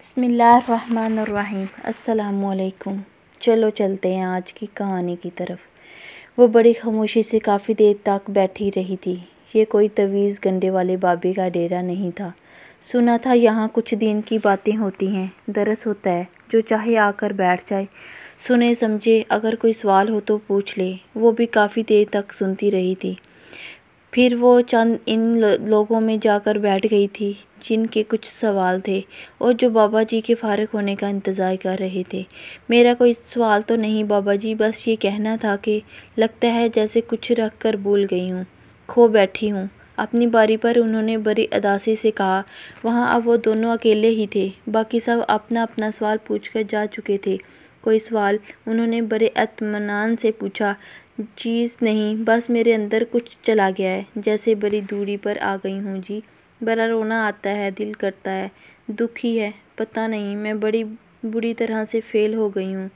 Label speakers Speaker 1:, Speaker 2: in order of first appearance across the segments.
Speaker 1: बिस्मिल्लाहिर्रहमानिर्रहीम। अस्सलामुअलैकुम। चलो चलते हैं आज की कहानी की तरफ। वो बड़ी खामोशी से काफ़ी देर तक बैठी रही थी। ये कोई तवीज़ गंडे वाले बाबे का डेरा नहीं था। सुना था यहाँ कुछ दिन की बातें होती हैं, दरस होता है, जो चाहे आकर बैठ जाए, सुने समझे, अगर कोई सवाल हो तो पूछ ले। वो भी काफ़ी देर तक सुनती रही थी। फिर वो चंद इन लोगों में जाकर बैठ गई थी जिनके कुछ सवाल थे और जो बाबा जी के फ़ारिग होने का इंतज़ार कर रहे थे। मेरा कोई सवाल तो नहीं बाबा जी, बस ये कहना था कि लगता है जैसे कुछ रख कर भूल गई हूँ, खो बैठी हूँ। अपनी बारी पर उन्होंने बड़ी अदासी से कहा। वहाँ अब वो दोनों अकेले ही थे, बाकी सब अपना अपना सवाल पूछकर जा चुके थे। कोई सवाल उन्होंने बड़े इत्मीनान से पूछा। चीज़ नहीं, बस मेरे अंदर कुछ चला गया है, जैसे बड़ी दूरी पर आ गई हूँ जी। बड़ा रोना आता है, दिल करता है, दुखी है, पता नहीं, मैं बड़ी बुरी तरह से फ़ेल हो गई हूँ।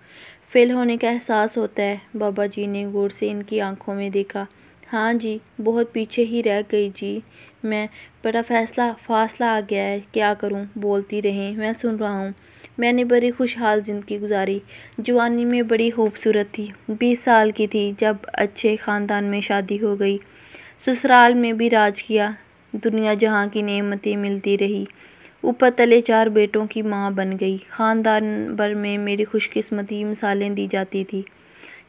Speaker 1: फ़ेल होने का एहसास होता है। बाबा जी ने गौर से इनकी आंखों में देखा। हाँ जी, बहुत पीछे ही रह गई जी मैं। बड़ा फासला आ गया है, क्या करूँ। बोलती रहें, मैं सुन रहा हूँ। मैंने बड़ी खुशहाल ज़िंदगी गुजारी। जवानी में बड़ी खूबसूरत थी, 20 साल की थी जब अच्छे ख़ानदान में शादी हो गई। ससुराल में भी राज किया, दुनिया जहाँ की नेमतें मिलती रही। ऊपर तले 4 बेटों की माँ बन गई। ख़ानदान भर में मेरी खुशकिस्मती मिसालें दी जाती थी।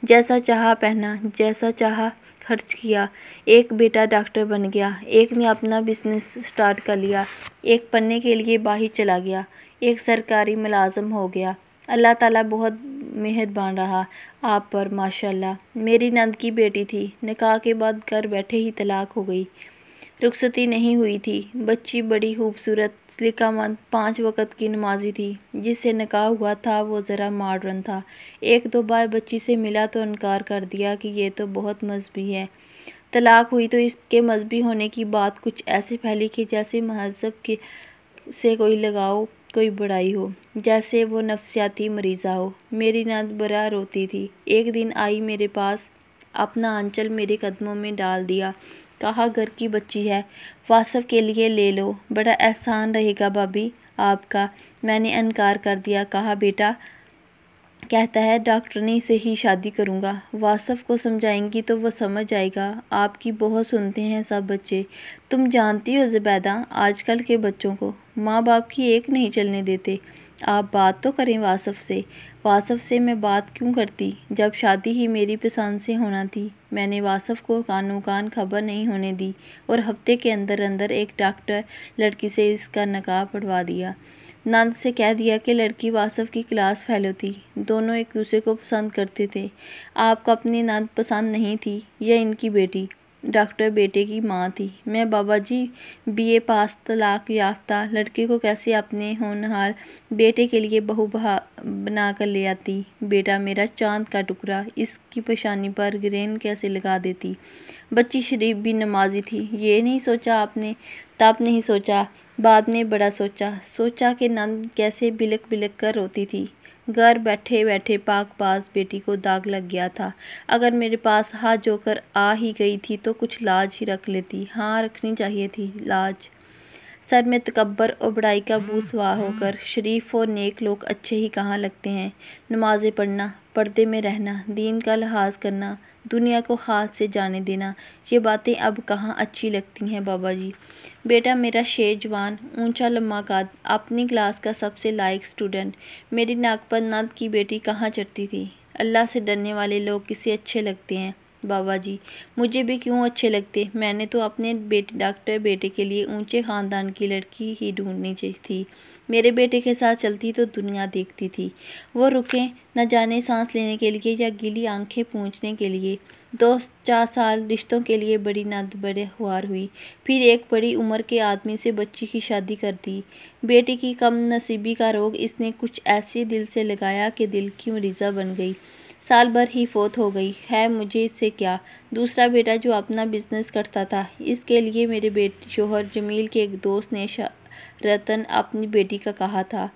Speaker 1: जैसा चाहा पहना, जैसा चाहा खर्च किया। एक बेटा डॉक्टर बन गया, एक ने अपना बिजनेस स्टार्ट कर लिया, एक पढ़ने के लिए बाहर चला गया, एक सरकारी मुलाज़िम हो गया। अल्लाह ताला बहुत मेहरबान रहा आप पर माशाल्लाह। मेरी नंद की बेटी थी, निकाह के बाद घर बैठे ही तलाक हो गई। रुखसती नहीं हुई थी। बच्ची बड़ी खूबसूरत, सलीकामंद, 5 वक़्त की नमाज़ी थी। जिससे निकाह हुआ था वो ज़रा मॉडर्न था। 1-2 बार बच्ची से मिला तो इनकार कर दिया कि ये तो बहुत मजहबी है। तलाक हुई तो इसके मजहबी होने की बात कुछ ऐसे फैली कि जैसे महज़ब के से कोई लगाव, कोई बड़ाई हो, जैसे वो नफसियाती मरीज़ा हो। मेरी नंद बड़ा रोती थी। एक दिन आई मेरे पास, अपना आंचल मेरे कदमों में डाल दिया, कहा घर की बच्ची है, वासफ़ के लिए ले लो, बड़ा एहसान रहेगा भाभी आपका। मैंने इनकार कर दिया। कहा बेटा कहता है डॉक्टरनी से ही शादी करूँगा। वासफ़ को समझाएंगी तो वो समझ जाएगा। आपकी बहुत सुनते हैं सब बच्चे। तुम जानती हो ज़ुबैदा, आजकल के बच्चों को माँ बाप की एक नहीं चलने देते। आप बात तो करें वासफ़ से। वासफ़ से मैं बात क्यों करती, जब शादी ही मेरी पसंद से होना थी। मैंने वासफ़ को कानो कान खबर नहीं होने दी और हफ्ते के अंदर अंदर एक डॉक्टर लड़की से इसका निकाह पढ़वा दिया। नंद से कह दिया कि लड़की वासफ़ की क्लास फेलो थी। दोनों एक दूसरे को पसंद करते थे। आपको अपनी नंद पसंद नहीं थी, यह इनकी बेटी डॉक्टर बेटे की माँ थी। मैं बाबा जी बीए पास, तलाक याफ्ता लड़के को कैसे अपने होनहार बेटे के लिए बहू बना कर ले आती। बेटा मेरा चांद का टुकड़ा, इसकी पेशानी पर ग्रेन कैसे लगा देती। बच्ची शरीफ भी नमाजी थी। ये नहीं सोचा आपने, तब नहीं सोचा, बाद में बड़ा सोचा कि नंद कैसे बिलक बिलक कर रोती थी। घर बैठे बैठे पाकबाज बेटी को दाग लग गया था। अगर मेरे पास हाथ जोकर आ ही गई थी तो कुछ लाज ही रख लेती। हाँ, रखनी चाहिए थी लाज। सर में तकब्बर और बड़ाई का बूझ सवार होकर शरीफ और नेक लोग अच्छे ही कहाँ लगते हैं। नमाज़ें पढ़ना, पर्दे में रहना, दीन का लिहाज करना, दुनिया को हाथ से जाने देना, ये बातें अब कहाँ अच्छी लगती हैं बाबा जी। बेटा मेरा शेर जवान, ऊंचा लम्बा कद, अपनी क्लास का सबसे लायक स्टूडेंट। मेरी नाक पर नंद की बेटी कहाँ चढ़ती थी। अल्लाह से डरने वाले लोग किसे अच्छे लगते हैं बाबा जी। मुझे भी क्यों अच्छे लगते। मैंने तो अपने डॉक्टर बेटे के लिए ऊंचे ख़ानदान की लड़की ही ढूंढनी थी। मेरे बेटे के साथ चलती तो दुनिया देखती थी। वो रुके न जाने सांस लेने के लिए या गीली आंखें पूंछने के लिए। 2-4 साल रिश्तों के लिए बड़ी नंद बड़े खुआर हुई, फिर एक बड़ी उम्र के आदमी से बच्ची की शादी कर दी। बेटे की कम नसीबी का रोग इसने कुछ ऐसे दिल से लगाया कि दिल की मरीज़ा बन गई। साल भर ही फोत हो गई है। मुझे इससे क्या। दूसरा बेटा जो अपना बिजनेस करता था, इसके लिए मेरे शोहर जमील के एक दोस्त ने रतन अपनी बेटी का कहा था।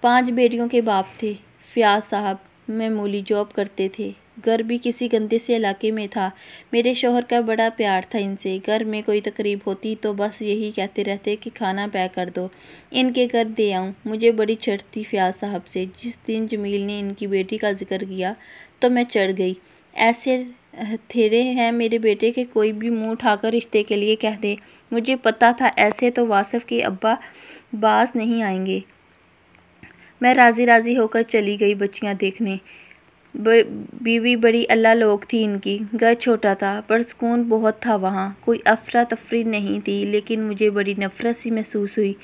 Speaker 1: 5 बेटियों के बाप थे। फ़याज़ साहब मामूली जॉब करते थे। घर भी किसी गंदे से इलाके में था। मेरे शौहर का बड़ा प्यार था इनसे। घर में कोई तकरीब होती तो बस यही कहते रहते कि खाना पैक कर दो, इनके घर दे आऊँ। मुझे बड़ी चिढ़ थी फ़याज़ साहब से। जिस दिन जमील ने इनकी बेटी का जिक्र किया तो मैं चढ़ गई। ऐसे हथेरे हैं मेरे बेटे के, कोई भी मुंह उठाकर रिश्ते के लिए कह दे। मुझे पता था ऐसे तो वासिफ के अब्बा बास नहीं आएंगे। मैं राज़ी राज़ी होकर चली गई बच्चियां देखने। बीवी बड़ी अल्लाह लोग थी इनकी। घर छोटा था पर सुकून बहुत था वहाँ। कोई अफरा तफरी नहीं थी, लेकिन मुझे बड़ी नफरत सी महसूस हुई।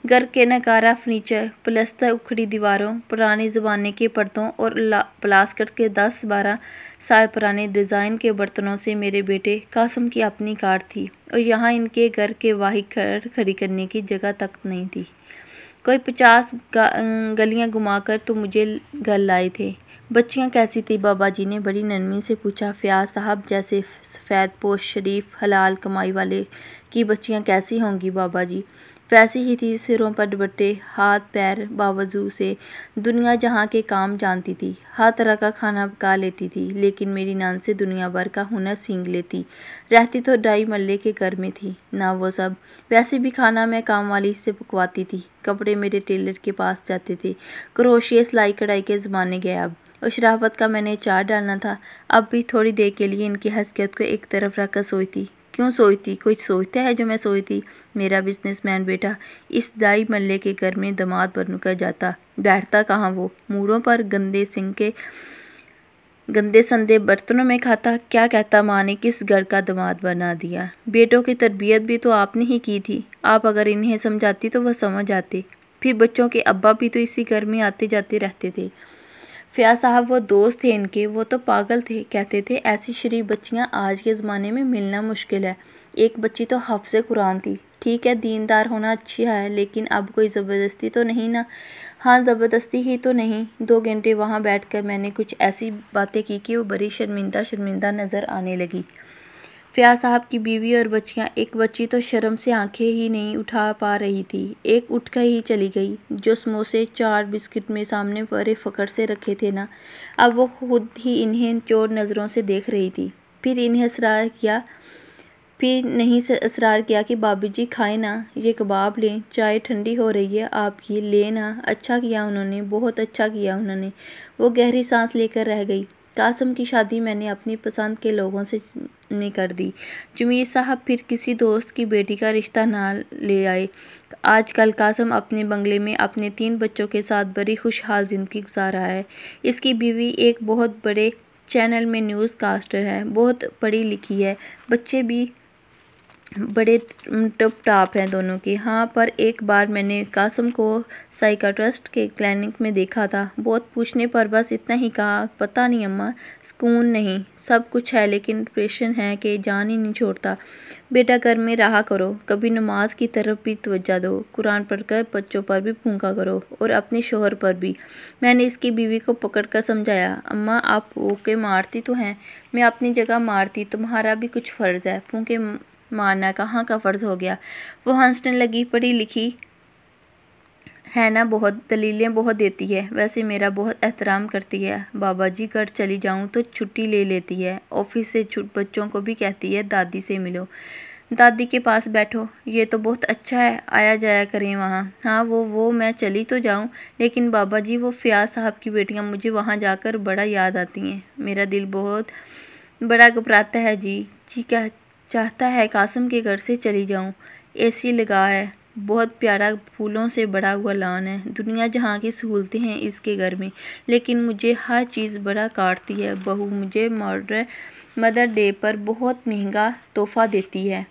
Speaker 1: घर के नकारा फर्नीचर, प्लस्तर उखड़ी दीवारों, पुराने ज़माने के पर्दों और प्लास्कर के 10-12 साल पुराने डिज़ाइन के बर्तनों से मेरे बेटे कासम की अपनी कार थी, और यहाँ इनके घर के वाहिद खड़ी करने की जगह तक नहीं थी। कोई 50 गलियां घुमाकर तो मुझे घर लाए थे। बच्चियां कैसी थी? बाबा जी ने बड़ी नरमी से पूछा। फ़याज़ साहब जैसे सफ़ेद पोश, शरीफ, हलाल कमाई वाले की बच्चियां कैसी होंगी बाबा जी? वैसी ही थी, सिरों पर दुपट्टे, हाथ पैर बावजू से दुनिया जहाँ के काम जानती थी। हर तरह का खाना पका लेती थी, लेकिन मेरी नान से दुनिया भर का हुनर सींघ लेती। रहती तो डाई मल्ले के घर में थी ना वो सब। वैसे भी खाना मैं काम वाली से पकवाती थी, कपड़े मेरे टेलर के पास जाते थे। क्रोशिया सिलाई कढ़ाई के ज़माने गए अब, और शराफत का मैंने चार डालना था। अब भी थोड़ी देर के लिए इनकी हसीयत को एक तरफ रखकर सोचती। क्यों सोचती? कोई सोचता है जो मैं सोचती? मेरा बिजनेसमैन बेटा इस दाई मल्ले के घर में दामाद बनकर जाता, बैठता कहाँ वो? मूरों पर गंदे संदे बर्तनों में खाता। क्या कहता माँ ने किस घर का दामाद बना दिया? बेटों की तरबियत भी तो आपने ही की थी। आप अगर इन्हें समझाती तो वह समझ आते। फिर बच्चों के अब्बा भी तो इसी घर में आते जाते रहते थे। फ़याज़ साहब वो दोस्त थे इनके, वो तो पागल थे। कहते थे ऐसी शरीफ बच्चियां आज के ज़माने में मिलना मुश्किल है। एक बच्ची तो हाफ़िज़े कुरान थी। ठीक है, दीनदार होना अच्छा है, लेकिन अब कोई ज़बरदस्ती तो नहीं ना? हाँ, ज़बरदस्ती ही तो नहीं। 2 घंटे वहाँ बैठकर मैंने कुछ ऐसी बातें की कि वो बड़ी शर्मिंदा नज़र आने लगी। फ़याज़ साहब की बीवी और बच्चियां, एक बच्ची तो शर्म से आंखें ही नहीं उठा पा रही थी। एक उठकर ही चली गई। जो समोसे, चार, बिस्किट में सामने बड़े फ़ख्र से रखे थे ना, अब वो खुद ही इन्हें चोर नज़रों से देख रही थी। फिर नहीं इसरार किया कि भाभी जी खाएं ना, ये कबाब लें, चाय ठंडी हो रही है आपकी, लेना। अच्छा किया उन्होंने, बहुत अच्छा किया उन्होंने। वो गहरी सांस लेकर रह गई। कासम की शादी मैंने अपनी पसंद के लोगों से में कर दी। जमीर साहब फिर किसी दोस्त की बेटी का रिश्ता ना ले आए। आजकल कासम अपने बंगले में अपने 3 बच्चों के साथ बड़ी खुशहाल ज़िंदगी गुजार रहा है। इसकी बीवी एक बहुत बड़े चैनल में न्यूज़ कास्टर है, बहुत पढ़ी लिखी है। बच्चे भी बड़े टप टाप हैं दोनों के। हाँ, पर एक बार मैंने कासम को साइकाट्रिस्ट के क्लिनिक में देखा था। बहुत पूछने पर बस इतना ही कहा, पता नहीं अम्मा, सुकून नहीं। सब कुछ है लेकिन डिप्रेशन है कि जान ही नहीं छोड़ता। बेटा घर में रहा करो, कभी नमाज की तरफ भी तवज्जो दो, कुरान पढ़कर बच्चों पर भी फूंका करो और अपने शोहर पर भी। मैंने इसकी बीवी को पकड़कर समझाया, अम्मा आप फूंके मारती तो हैं, मैं अपनी जगह मारती, तुम्हारा भी कुछ फ़र्ज़ है। फूंके मारना कहाँ का फ़र्ज़ हो गया? वो हंसने लगी। पढ़ी लिखी है ना, बहुत दलीलें बहुत देती है। वैसे मेरा बहुत एहतराम करती है। बाबा जी घर चली जाऊँ तो छुट्टी ले लेती है। ऑफिस से बच्चों को भी कहती है दादी से मिलो, दादी के पास बैठो। ये तो बहुत अच्छा है, आया जाया करें वहाँ। हाँ, वो मैं चली तो जाऊँ, लेकिन बाबा जी वो फ़याज़ साहब की बेटियाँ मुझे वहाँ जाकर बड़ा याद आती हैं। मेरा दिल बहुत बड़ा घबराता है जी क्या चाहता है कासम के घर से चली जाऊं। एसी लगा है, बहुत प्यारा, फूलों से बड़ा हुआ लॉन है, दुनिया जहाँ की सहूलतें हैं इसके घर में, लेकिन मुझे हर चीज़ बड़ा काटती है। बहू मुझे मदर डे पर बहुत महंगा तोहफ़ा देती है,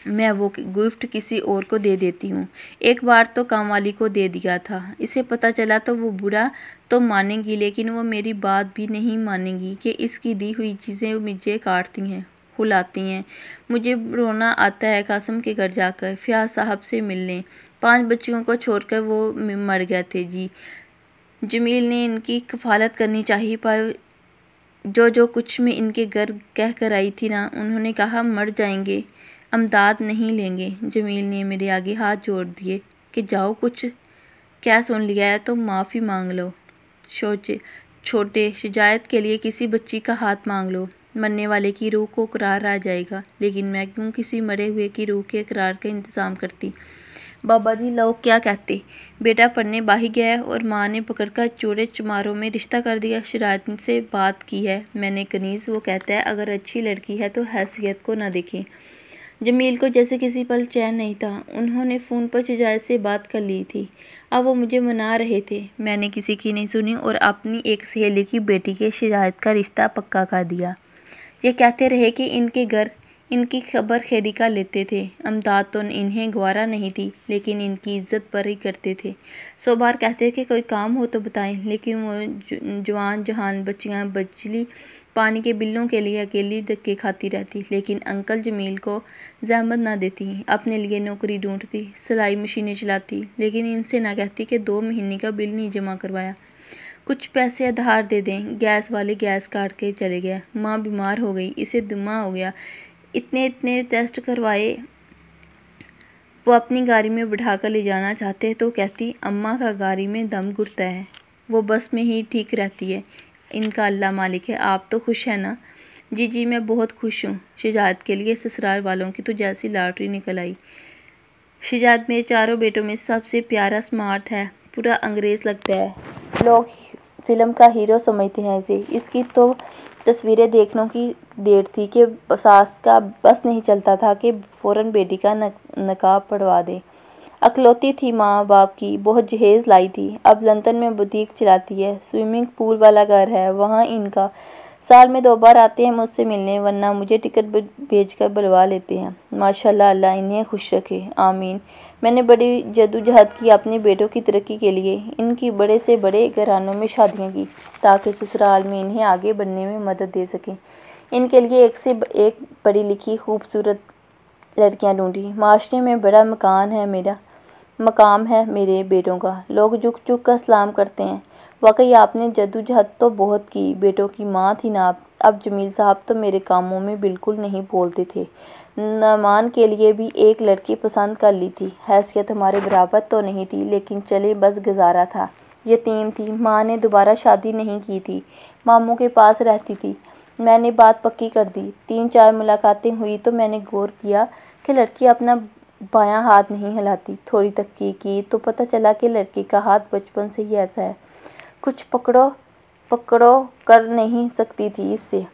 Speaker 1: मैं वो गिफ्ट किसी और को दे देती हूँ। एक बार तो कामवाली को दे दिया था। इसे पता चला तो वो बुरा तो मानेगी, लेकिन वो मेरी बात भी नहीं मानेगी कि इसकी दी हुई चीज़ें मुझे काटती हैं, हुलाती हैं। मुझे रोना आता है कासम के घर जाकर फ़याज़ साहब से मिलने। 5 बच्चियों को छोड़कर वो मर गए थे जी। जमील ने इनकी कफ़ालत करनी चाहिए, पर जो कुछ मैं इनके घर कह कर आई थी ना, उन्होंने कहा मर जाएंगे, अमदाद नहीं लेंगे। जमील ने मेरे आगे हाथ जोड़ दिए कि जाओ, कुछ क्या सुन लिया है तो माफ़ी मांग लो। छोटे शिजायत के लिए किसी बच्ची का हाथ मांग लो, मरने वाले की रूह को करार आ जाएगा, लेकिन मैं क्यों किसी मरे हुए की रूह के करार का इंतज़ाम करती। बाबा जी लोग क्या कहते। बेटा पढ़ने बाही गया और माँ ने पकड़कर चोरे चमारों में रिश्ता कर दिया। शिरायत से बात की है मैंने कनीज़, वो कहता है अगर अच्छी लड़की है तो हैसियत को ना देखें। जमील को जैसे किसी पल चैन नहीं था। उन्होंने फ़ोन पर शिजायत से बात कर ली थी। अब वो मुझे मना रहे थे। मैंने किसी की नहीं सुनी और अपनी एक सहेली की बेटी के शिजायत का रिश्ता पक्का कर दिया। ये कहते रहे कि इनके घर इनकी खबर खेड़ी का लेते थे। अमदाद तो इन्हें गवारा नहीं थी, लेकिन इनकी इज्जत पर ही करते थे। 100 बार कहते कि कोई काम हो तो बताएं, लेकिन वो जवान जहान बच्चियां बिजली पानी के बिलों के लिए अकेली धक्के खाती रहती। लेकिन अंकल जमील को जहमत ना देती, अपने लिए नौकरी ढूंढती, सिलाई मशीनें चलाती, लेकिन इनसे ना कहती कि 2 महीने का बिल नहीं जमा करवाया, कुछ पैसे आधार दे दें। गैस वाले गैस काट के चले गए। माँ बीमार हो गई, इसे दमा हो गया, इतने टेस्ट करवाए। वो अपनी गाड़ी में बिठाकर ले जाना चाहते तो कहती अम्मा का गाड़ी में दम घुटता है, वो बस में ही ठीक रहती है। इनका अल्लाह मालिक है। आप तो खुश हैं ना? जी जी मैं बहुत खुश हूँ। शिजायत के लिए ससुराल वालों की तो जैसी लॉटरी निकल आई। शिजायत मेरे 4 बेटों में सबसे प्यारा, स्मार्ट है, पूरा अंग्रेज़ लगता है। लोग फिल्म का हीरो समझते हैं इसे। इसकी तो तस्वीरें देखने की देर थी कि सास का बस नहीं चलता था कि फ़ौरन बेटी का नकाब पढ़वा दे। अकलौती थी माँ बाप की, बहुत जहेज़ लाई थी। अब लंदन में बुटीक चलाती है, स्विमिंग पूल वाला घर है वहाँ इनका। साल में 2 बार आते हैं मुझसे मिलने, वरना मुझे टिकट भेजकर बुलवा लेते हैं। माशाल्लाह, अल्लाह इन्हें खुश रखे, आमीन। मैंने बड़ी जद्दोजहद की अपने बेटों की तरक्की के लिए। इनकी बड़े से बड़े घरानों में शादियाँ की ताकि ससुराल में इन्हें आगे बढ़ने में मदद दे सकें। इनके लिए एक से एक पढ़ी लिखी खूबसूरत लड़कियाँ ढूंढी। माशरे में बड़ा मकाम है मेरे बेटों का। लोग झुक झुक कर सलाम करते हैं। वाकई आपने जद्दोजहद तो बहुत की, बेटों की माँ थी ना आप। अब जमील साहब तो मेरे कामों में बिल्कुल नहीं बोलते थे। नमान के लिए भी एक लड़की पसंद कर ली थी। हैसियत हमारे बराबर तो नहीं थी, लेकिन चले बस गुजारा था। यतीम थी, माँ ने दोबारा शादी नहीं की थी, मामू के पास रहती थी। मैंने बात पक्की कर दी। 3-4 मुलाकातें हुई तो मैंने गौर किया कि लड़की अपना बायां हाथ नहीं हिलाती। थोड़ी तहकीक की तो पता चला कि लड़की का हाथ बचपन से ही ऐसा है, कुछ पकड़ो कर नहीं सकती थी इससे,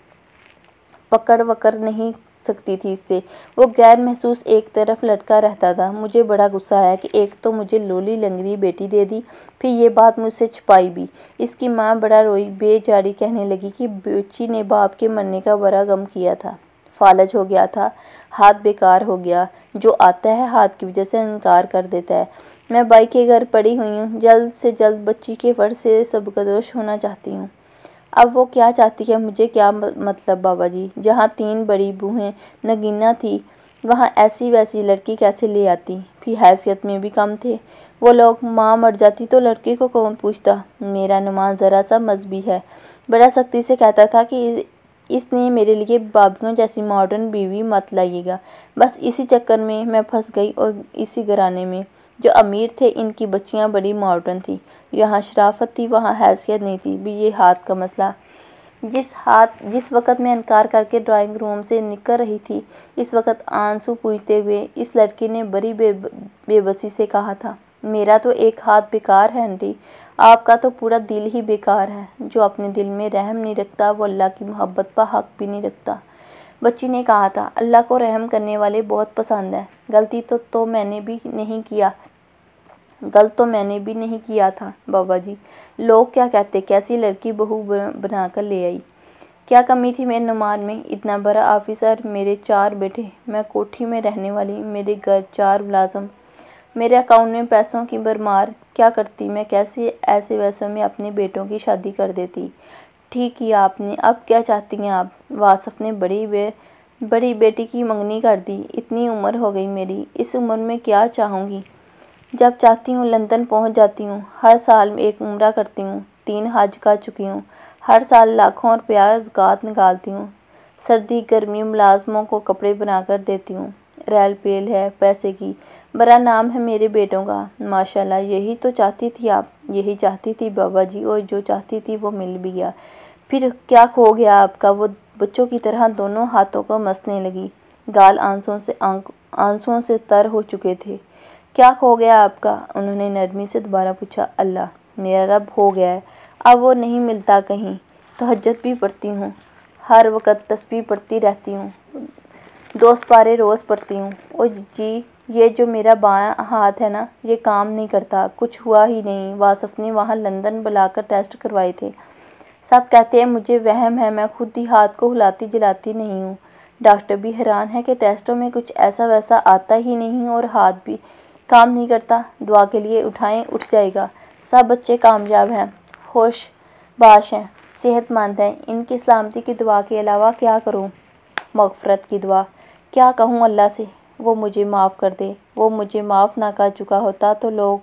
Speaker 1: पकड़ वकर नहीं सकती थी इससे। वो गैर महसूस एक तरफ लटका रहता था। मुझे बड़ा गुस्सा आया कि एक तो मुझे लोली लंगड़ी बेटी दे दी, फिर ये बात मुझसे छुपाई भी। इसकी माँ बड़ा रोई, बेचारी कहने लगी कि बच्ची ने बाप के मरने का बड़ा गम किया था, फालज हो गया था, हाथ बेकार हो गया। जो आता है हाथ की वजह से इनकार कर देता है। मैं बाई के घर पड़ी हुई हूँ, जल्द से जल्द बच्ची के फर्ज से सबकदोश होना चाहती हूँ। अब वो क्या चाहती है मुझे क्या मतलब बाबा जी। जहाँ 3 बड़ी बूहें नगीना थी, वहाँ ऐसी वैसी लड़की कैसे ले आती। फिर हैसियत में भी कम थे वो लोग। माँ मर जाती तो लड़की को कौन पूछता। मेरा नुमान ज़रा सा मजहबी है, बड़ा सख्ती से कहता था कि इसने मेरे लिए बाबियों जैसी मॉडर्न बीवी मत लाइएगा। बस इसी चक्कर में मैं फंस गई। और इसी घराने में जो अमीर थे, इनकी बच्चियां बड़ी मॉडर्न थी। यहाँ शराफत थी, वहाँ हैसियत नहीं थी। भी ये हाथ का मसला। जिस वक़्त मैं इनकार करके ड्राइंग रूम से निकल रही थी, इस वक़्त आंसू पूछते हुए इस लड़की ने बड़ी बेबसी से कहा था, मेरा तो एक हाथ बेकार है आंटी, आपका तो पूरा दिल ही बेकार है। जो अपने दिल में रहम नहीं रखता वो अल्लाह की मोहब्बत पर हक भी नहीं रखता। बच्ची ने कहा था, अल्लाह को रहम करने वाले बहुत पसंद है। गलती तो मैंने भी नहीं किया था बाबा जी। लोग क्या कहते, कैसी लड़की बहू बनाकर ले आई। क्या कमी थी मेरे नुमान में। इतना बड़ा ऑफिसर, मेरे 4 बेटे, मैं कोठी में रहने वाली, मेरे घर 4 मुलाजम, मेरे अकाउंट में पैसों की भरमार। क्या करती मैं, कैसे ऐसे वैसों में अपने बेटों की शादी कर देती। ठीक किया आपने। अब क्या चाहती हैं आप। वासफ ने बड़ी बेटी की मंगनी कर दी। इतनी उम्र हो गई मेरी, इस उम्र में क्या चाहूँगी। जब चाहती हूँ लंदन पहुँच जाती हूँ। हर साल एक उम्रा करती हूँ, 3 हज कर चुकी हूँ। हर साल लाखों रुपया ज़कात निकालती हूँ। सर्दी गर्मी मुलाजमों को कपड़े बनाकर देती हूँ। रेल पेल है पैसे की, बड़ा नाम है मेरे बेटों का माशाल्लाह। यही तो चाहती थी आप, यही चाहती थी बाबा जी, और जो चाहती थी वो मिल भी गया। फिर क्या खो गया आपका? वो बच्चों की तरह दोनों हाथों को मसने लगी। गाल आंसुओं से तर हो चुके थे। क्या खो गया आपका? उन्होंने नरमी से दोबारा पूछा। अल्लाह, मेरा रब हो गया है, अब वो नहीं मिलता कहीं। तहज्जुद भी पढ़ती हूँ, हर वक्त तस्बीह पढ़ती रहती हूँ, 2 पारे रोज़ पढ़ती हूँ। ओ जी, ये जो मेरा बायां हाथ है ना, ये काम नहीं करता, कुछ हुआ ही नहीं। वासफ ने वहाँ लंदन बुलाकर टेस्ट करवाए थे। सब कहते हैं मुझे वहम है, मैं खुद ही हाथ को हिलाती जलाती नहीं हूँ। डॉक्टर भी हैरान है कि टेस्टों में कुछ ऐसा वैसा आता ही नहीं और हाथ भी काम नहीं करता। दुआ के लिए उठाएं, उठ जाएगा। सब बच्चे कामयाब हैं, होशबाश हैं, सेहतमंद हैं। इनकी सलामती की दुआ के अलावा क्या करूँ? मग़फ़िरत की दुआ। क्या कहूँ अल्लाह से? वो मुझे माफ़ कर दे। वो मुझे माफ़ ना कर चुका होता तो लोग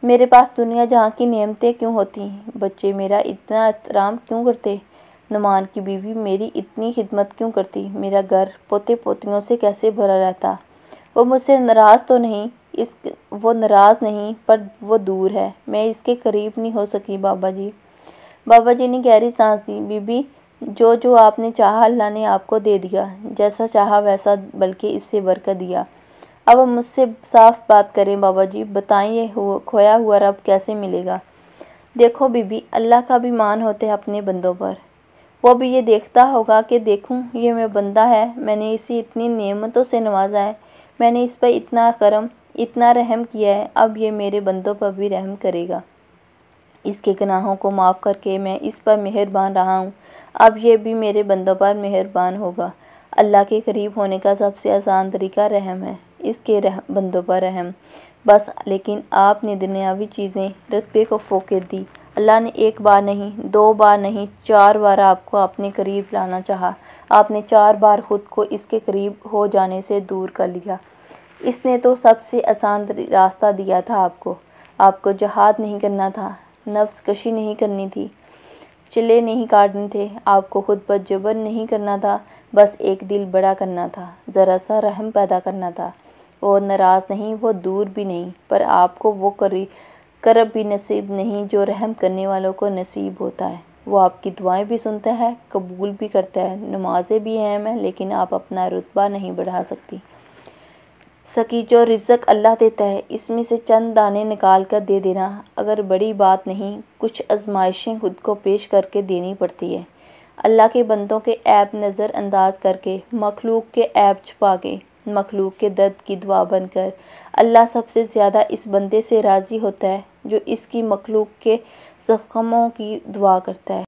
Speaker 1: मेरे पास दुनिया जहाँ की नेमतें क्यों होती? बच्चे मेरा इतना एहतराम क्यों करते? नुमान की बीवी मेरी इतनी खिदमत क्यों करती? मेरा घर पोते पोतियों से कैसे भरा रहता? वो मुझसे नाराज़ तो नहीं, वो नाराज़ नहीं, पर वो दूर है, मैं इसके करीब नहीं हो सकी। बाबा जी। बाबा जी ने गहरी सांस दी। बीबी, जो आपने चाहा अल्लाह ने आपको दे दिया, जैसा चाहा वैसा, बल्कि इससे बरकत दिया। अब मुझसे साफ बात करें बाबा जी, बताइए खोया हुआ रब कैसे मिलेगा? देखो बीबी, अल्लाह का भी मान होता है अपने बंदों पर। वो भी ये देखता होगा कि देखूं ये मेरा बंदा है, मैंने इसे इतनी नेमतों से नवाजा है, मैंने इस पर इतना करम, इतना रहम किया है, अब ये मेरे बंदों पर भी रहम करेगा। इसके गुनाहों को माफ़ करके मैं इस पर मेहरबान रहा हूँ, अब ये भी मेरे बंदों पर मेहरबान होगा। अल्लाह के करीब होने का सबसे आसान तरीका रहम है, इसके बंदों पर रहम बस। लेकिन आपने दुनियावी चीज़ें रतबे को फोके दी। अल्लाह ने 1 बार नहीं, 2 बार नहीं, 4 बार आपको अपने करीब लाना चाहा। आपने 4 बार खुद को इसके करीब हो जाने से दूर कर लिया। इसने तो सबसे आसान रास्ता दिया था आपको जहाद नहीं करना था, नफ्स कशी नहीं करनी थी, चिल्ले नहीं काटने थे, आपको खुद पर जबर नहीं करना था, बस एक दिल बड़ा करना था, ज़रा सा रहम पैदा करना था। वो नाराज़ नहीं, वो दूर भी नहीं, पर आपको वो करब भी नसीब नहीं जो रहम करने वालों को नसीब होता है। वो आपकी दुआएं भी सुनता है, कबूल भी करता है। नमाज़ें भी अहम हैं, लेकिन आप अपना रुतबा नहीं बढ़ा सकी। जो रिज़्क़ अल्लाह देता है, इसमें से चंद दाने निकाल कर दे देना अगर बड़ी बात नहीं, कुछ आजमाइशें खुद को पेश करके देनी पड़ती है। अल्लाह के बंदों के ऐब नज़रअंदाज करके, मखलूक के ऐब छुपा के, मखलूक के दर्द की दवा बनकर, अल्लाह सबसे ज़्यादा इस बंदे से राज़ी होता है जो इसकी मखलूक के ज़ख्मों की दवा करता है।